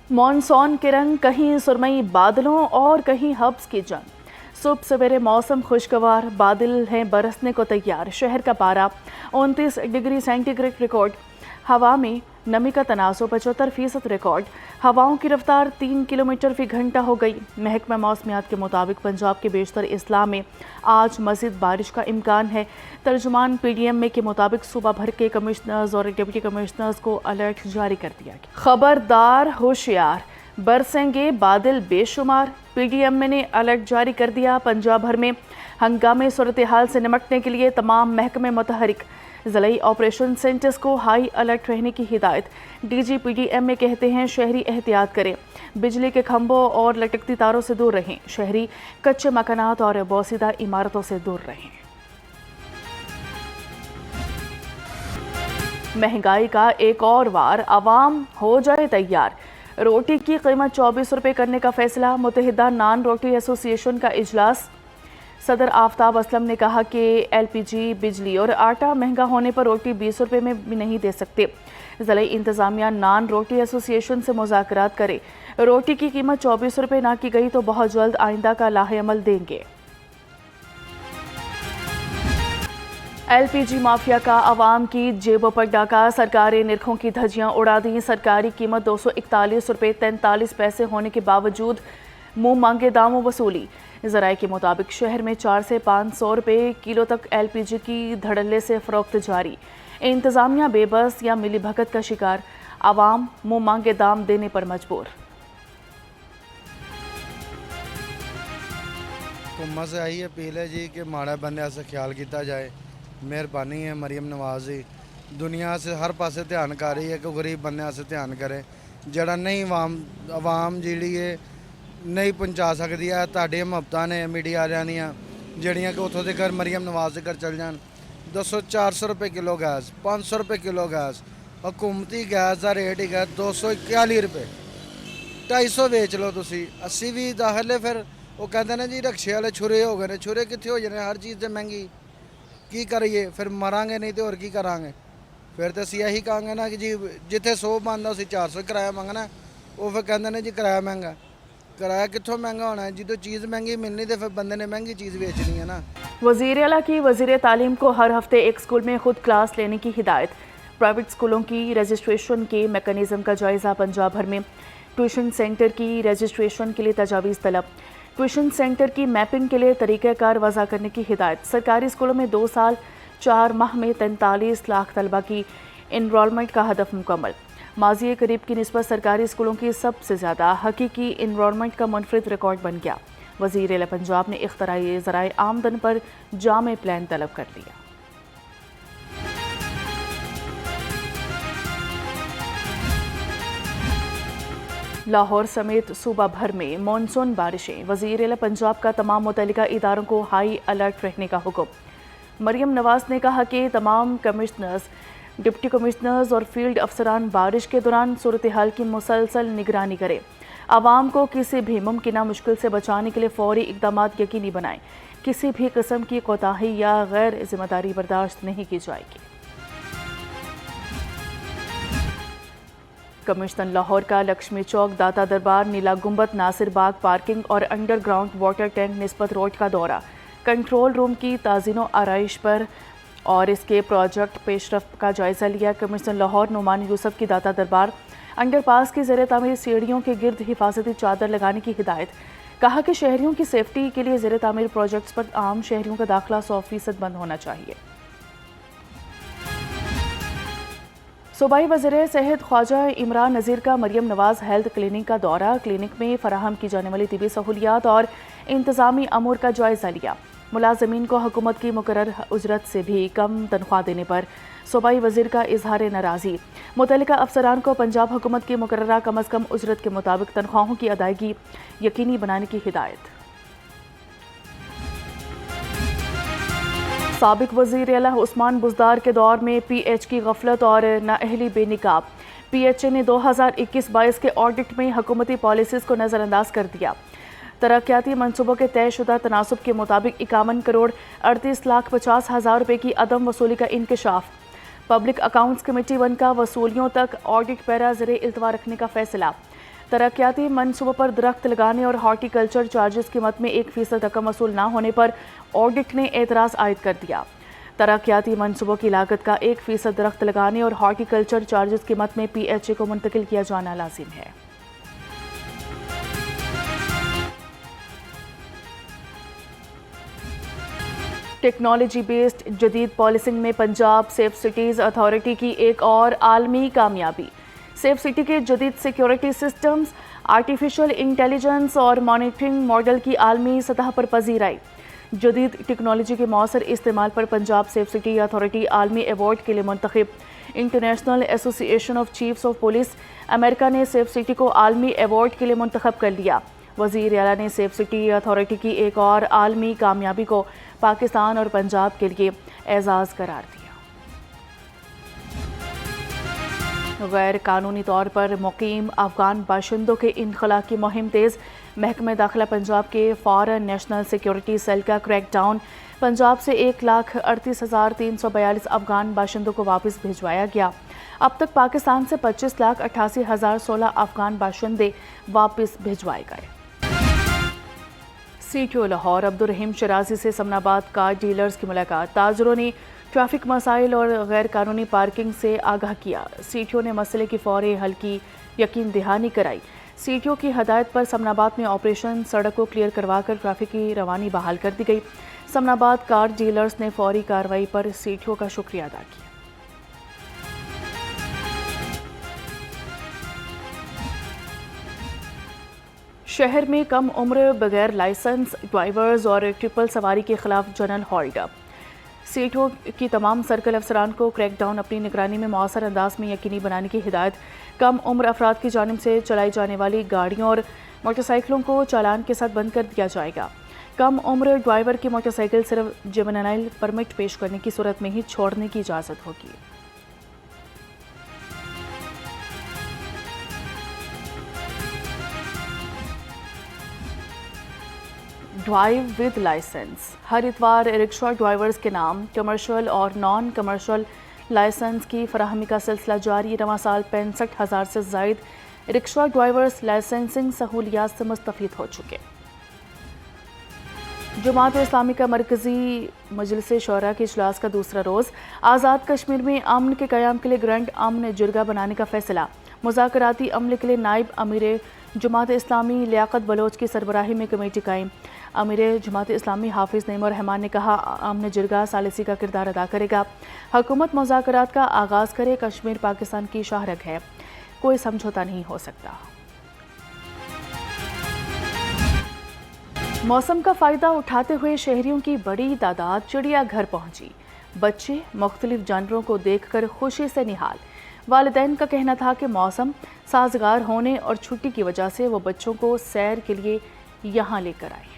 Monsoon के रंग, कहीं सुरमई बादलों और कहीं हब्स की जंग। सुबह सवेरे मौसम खुशगवार, बादल हैं बरसने को तैयार। शहर का पारा 29 डिग्री सेंटीग्रेड रिकॉर्ड। हवा में नमी का तनासुब 75% रिकॉर्ड। हवाओं की रफ्तार 3 किलोमीटर फी घंटा हो गई। महकमा मौसमियात के मुताबिक पंजाब के बेशतर अजला में आज मज़ीद बारिश का इम्कान है। तर्जुमान PDMA के मुताबिक सुबह भर के कमिश्नर्स और डिप्टी कमिश्नर्स को अलर्ट जारी कर दिया गया। खबरदार, होशियार, बरसेंगे बादल बेशुमार। PDMA ने अलर्ट जारी कर दिया। पंजाब भर में हंगामी सूरत हाल से निपटने के लिए तमाम महकमे मुतहरिक। ज़िलाई ऑपरेशन सेंटर्स को हाई अलर्ट रहने की हिदायत। DG PDMA कहते हैं शहरी एहतियात करें, बिजली के खंभों और लटकती तारों से दूर रहें, शहरी कच्चे मकानात और बोसीदा इमारतों से दूर रहें। महंगाई का एक और वार, आवाम हो जाए तैयार। रोटी की कीमत 24 रुपये करने का फैसला। मुत्तहिदा नान रोटी एसोसिएशन का इजलास। सदर आफ्ताब असलम ने कहा कि LPG, बिजली और आटा महंगा होने पर रोटी 20 रुपये में भी नहीं दे सकते। ज़िला इंतज़ामिया नान रोटी एसोसिएशन से मुज़ाकरात करे। रोटी की कीमत 24 रुपये ना की गई तो बहुत जल्द आइंदा का लाहेअमल देंगे। LPG माफिया का आवाम की जेबों पर डाका। सरकारी निरखों की धज्जियां उड़ा दी। सरकारी कीमत 241 रुपये 43 पैसे होने के बावजूद मुंह मांगे दामों वसूली। ज़राए के मुताबिक शहर में 400 से 500 रुपये किलो तक LPG की धड़ल्ले से फरोख्त जारी। इंतज़ामिया बेबस या मिली भगत का शिकार। आवाम मुंह मांगे दाम देने पर मजबूर। हुकूमत से आई अपील है जी कि माड़ा बंदे से ख्याल किया जाए। मेहरबानी है मरियम नवाज जी दुनिया से हर पासे ध्यान कर रही है कि गरीब बंदे से ध्यान करे। जड़ा नहीं आवाम जी नहीं पहुँचा सकती है। तुहाडी मुहब्बतां ने मीडिया वालियां दियां जड़ियाँ कि उतों तक मरियम नवाज के घर चल जान। 400 रुपये किलो गैस, 500 रुपये किलो गैस। हुकूमती गैस का रेट ही है 241 रुपये। 250 बेच लो तुसी, 80 भी दाखिल है। फिर वो कहते हैं जी रक्शे वाले छुरे हो गए ने। छुरे कितने हो जाने, हर चीज़ से महंगी। की करिए फिर, मरांगे नहीं तो और की करांगे। फिर तो असी यही कहांगे ना कि जी जिथे 100 बनता उसी 400 किराया मंगना। वो फिर कहते हैं जी किराया महंगा। किराया कितों महंगा होना है? जो चीज़ महंगी मिलनी तो फिर बंदे ने महंगी चीज़ बेचनी है ना। वज़ीर आला की वज़ीर तालीम को हर हफ्ते एक स्कूल में खुद क्लास लेने की हिदायत। प्राइवेट स्कूलों की रजिस्ट्रेशन के मैकेनिज़्म का जायज़ा। पंजाब भर में ट्यूशन सेंटर की रजिस्ट्रेशन के लिए तजावीज़ तलब। ट्यूशन सेंटर की मैपिंग के लिए तरीक़ाकार वज़ा करने की हिदायत। सरकारी स्कूलों में 2 साल 4 माह में 43 लाख तलबा की इनरोलमेंट का हदफ मुकम्मल। माज़ी करीब की निस्बत सरकारी स्कूलों की सबसे ज़्यादा हकीकी इनरोलमेंट का मुनफरिद रिकॉर्ड बन गया। वज़ीर आला पंजाब ने इख्तराई ज़राए आमदन पर जामे प्लान तलब कर लिया। लाहौर समेत सूबा भर में मानसून बारिशें। वज़ीर आला पंजाब का तमाम मुतल्लिका इदारों को हाई अलर्ट रहने का हुक्म। मरियम नवाज ने कहा कि तमाम कमिश्नर्स, डिप्टी कमिश्नर्स और फील्ड अफसरान बारिश के दौरान सूरत हाल की मुसलसल निगरानी करें। आवाम को किसी भी मुमकिन मुश्किल से बचाने के लिए फौरी इक़दामात यकीनी बनाएं। किसी भी किस्म की कोताही या गैर जिम्मेदारी बर्दाश्त नहीं की जाएगी। कमिश्नर लाहौर का लक्ष्मी चौक, दाता दरबार, नीला गुंबद, नासिर बाग पार्किंग और अंडरग्राउंड वाटर टैंक निस्बत रोड का दौरा। कंट्रोल रूम की ताज़ीनो आराइश पर और इसके प्रोजेक्ट पेशरफ्त का जायज़ा लिया। कमिश्नर लाहौर नुमान यूसुफ की दाता दरबार अंडरपास की ज़ेर तामीर सीढ़ियों के गिर्द हिफाजती चादर लगाने की हिदायत। कहा कि शहरियों की सेफ्टी के लिए ज़ेर तामीर प्रोजेक्ट्स पर आम शहरियों का दाखिला 100% बंद होना चाहिए। सूबाई वज़ीर सेहत ख्वाजा इमरान नज़ीर का मरियम नवाज हेल्थ क्लिनिक का दौरा। क्लिनिक में फराहम की जाने वाली तिबी सहूलियात और इंतज़ामी अमूर का जायज़ा लिया। मुलाजमीन को हुकूमत की मुकर्रर उजरत से भी कम तनख्वाह देने पर सूबाई वज़ीर का इजहार नाराज़ी। मुतल्लिका अफसरान को पंजाब हुकूमत की मुकर्ररा कम अज़ कम उजरत के मुताबिक तनख्वाहों की अदायगी यकीनी बनाने की हिदायत। साबिक वज़ीर आला उस्मान बुज़दार के दौर में PH की गफलत और नाअहली बेनिकाब। PHA ने 2021-22 के ऑडिट में हुकूमती पॉलिसीज़ को नज़रअंदाज कर दिया। तरक्याती मनसूबों के तयशुदा तनासुब के मुताबिक 51 करोड़ 38,50,000 रुपये की अदम वसूली का इंकशाफ। पब्लिक अकाउंट्स कमेटी 1 का वसूलियों तक ऑडिट पैरा ज़ेरे इल्तवा रखने का फैसला। ترقیاتی منصوبوں پر درخت لگانے اور ہارٹی کلچر چارجز قیمت میں 1% رقم وصول نہ ہونے پر آڈٹ نے اعتراض عائد کر دیا۔ ترقیاتی منصوبوں کی لاگت کا 1% درخت لگانے اور ہارٹی کلچر چارجز قیمت میں PHA کو منتقل کیا جانا لازم ہے۔ ٹیکنالوجی بیسڈ جدید پالیسنگ میں پنجاب سیف سٹیز اتھارٹی کی ایک اور عالمی کامیابی۔ سیف سٹی کے جدید سیکیورٹی سسٹمز، آرٹیفیشل انٹیلیجنس اور مانیٹرنگ ماڈل کی عالمی سطح پر پذیرائی۔ جدید ٹیکنالوجی کے مؤثر استعمال پر پنجاب سیف سٹی اتھارٹی عالمی ایوارڈ کے لیے منتخب۔ انٹرنیشنل ایسوسی ایشن آف چیفز آف پولیس امریکہ نے سیف سٹی کو عالمی ایوارڈ کے لیے منتخب کر لیا۔ وزیر اعلیٰ نے سیف سٹی اتھارٹی کی ایک اور عالمی کامیابی کو پاکستان اور پنجاب کے لیے اعزاز قرار دیا۔ غیر قانونی طور پر مقیم افغان باشندوں کے انخلاء کی مہم تیز۔ محکمہ داخلہ پنجاب کے فارن نیشنل سیکیورٹی سیل کا کریک ڈاؤن۔ پنجاب سے 1,38,342 افغان باشندوں کو واپس بھجوایا گیا۔ اب تک پاکستان سے 25,88,016 افغان باشندے واپس بھجوائے گئے۔ CTO لاہور عبدالرحیم شرازی سے سمن آباد کار ڈیلرز کی ملاقات۔ تاجروں نے ٹریفک مسائل اور غیر قانونی پارکنگ سے آگاہ کیا۔ CTO نے مسئلے کی فوری حل کی یقین دہانی کرائی۔ CTO کی ہدایت پر سمن آباد میں آپریشن سڑک کو کلیئر کروا کر ٹریفک کی روانی بحال کر دی گئی۔ سمن آباد کار ڈیلرز نے فوری کارروائی پر CTO کا شکریہ ادا کیا۔ شہر میں کم عمر بغیر لائسنس ڈرائیورز اور ٹرپل سواری کے خلاف جنرل ہولڈ اپ۔ CTO کی تمام سرکل افسران کو کریک ڈاؤن اپنی نگرانی میں مؤثر انداز میں یقینی بنانے کی ہدایت۔ کم عمر افراد کی جانب سے چلائی جانے والی گاڑیوں اور موٹر سائیکلوں کو چالان کے ساتھ بند کر دیا جائے گا۔ کم عمر ڈرائیور کی موٹر سائیکل صرف جوینائل پرمٹ پیش کرنے کی صورت میں ہی چھوڑنے کی اجازت ہوگی۔ Drive with licence. ہر اتوار رکشہ ڈرائیورز کے نام کمرشل اور نان کمرشل لائسنس کی فراہمی کا سلسلہ جاری۔ رواں سال 65,000 سے زائد رکشہ ڈرائیورز لائسنسنگ سہولیات سے مستفید ہو چکے۔ جماعت اسلامی کا مرکزی مجلس شورا کے اجلاس کا دوسرا روز۔ آزاد کشمیر میں امن کے قیام کے لیے گرینڈ امن جرگہ بنانے کا فیصلہ۔ مذاکراتی عمل کے لیے نائب امیر جماعت اسلامی لیاقت بلوچ کی سربراہی میں کمیٹی قائم۔ امیر جماعت اسلامی حافظ نعیم الرحمان نے کہا، امن جرگہ ثالثی کا کردار ادا کرے گا۔ حکومت مذاکرات کا آغاز کرے۔ کشمیر پاکستان کی شاہ رگ ہے، کوئی سمجھوتا نہیں ہو سکتا۔ موسم کا فائدہ اٹھاتے ہوئے شہریوں کی بڑی تعداد چڑیا گھر پہنچی۔ بچے مختلف جانوروں کو دیکھ کر خوشی سے نہال۔ والدین کا کہنا تھا کہ موسم سازگار ہونے اور چھٹی کی وجہ سے وہ بچوں کو سیر کے لیے یہاں لے کر آئے ہیں۔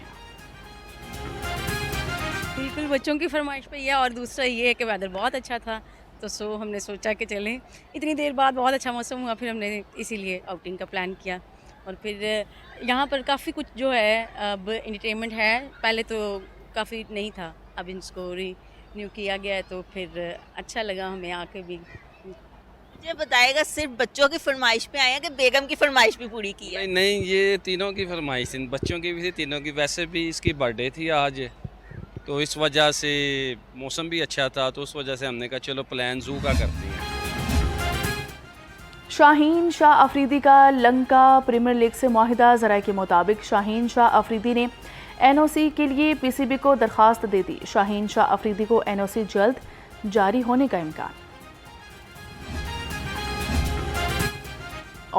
بالکل بچوں کی فرمائش پہ یہ، اور دوسرا یہ ہے کہ ویدر بہت اچھا تھا تو ہم نے سوچا کہ چلیں، اتنی دیر بعد بہت اچھا موسم ہوا، پھر ہم نے اسی لیے آؤٹنگ کا پلان کیا۔ اور پھر یہاں پر کافی کچھ جو ہے اب انٹرٹینمنٹ ہے، پہلے تو کافی نہیں تھا، اب اس کو رینیو کیا گیا ہے تو پھر اچھا لگا ہمیں آ کے بھی۔ مجھے بتائے گا صرف بچوں کی فرمائش پہ آئے ہیں کہ بیگم کی فرمائش بھی پوری کی ہے؟ نہیں، یہ تینوں کی فرمائش تھی، بچوں کی بھی تھی، تینوں کی۔ ویسے بھی اس کی برتھ ڈے تھی آج، تو اس وجہ سے موسم بھی اچھا تھا، تو اس وجہ سے ہم نے کہا چلو پلان زو کا کرتے ہیں۔ شاہین شاہ افریدی کا لنکا پریمیئر لیگ سے معاہدہ۔ ذرائع کے مطابق شاہین شاہ افریدی نے NOC کے لیے PCB کو درخواست دے دی۔ شاہین شاہ افریدی کو NOC جلد جاری ہونے کا امکان۔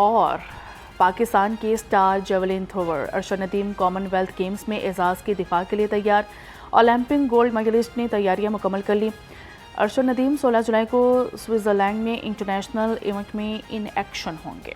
اور پاکستان کے star javelin thrower Arshad Nadeem Commonwealth Games میں اعزاز کی دفاع کے لیے تیار۔ اولمپک گولڈ میڈلسٹ نے تیاریاں مکمل کر لی۔ ارشد ندیم 16 جولائی کو سوئٹزرلینڈ میں انٹرنیشنل ایونٹ میں ان ایکشن ہوں گے۔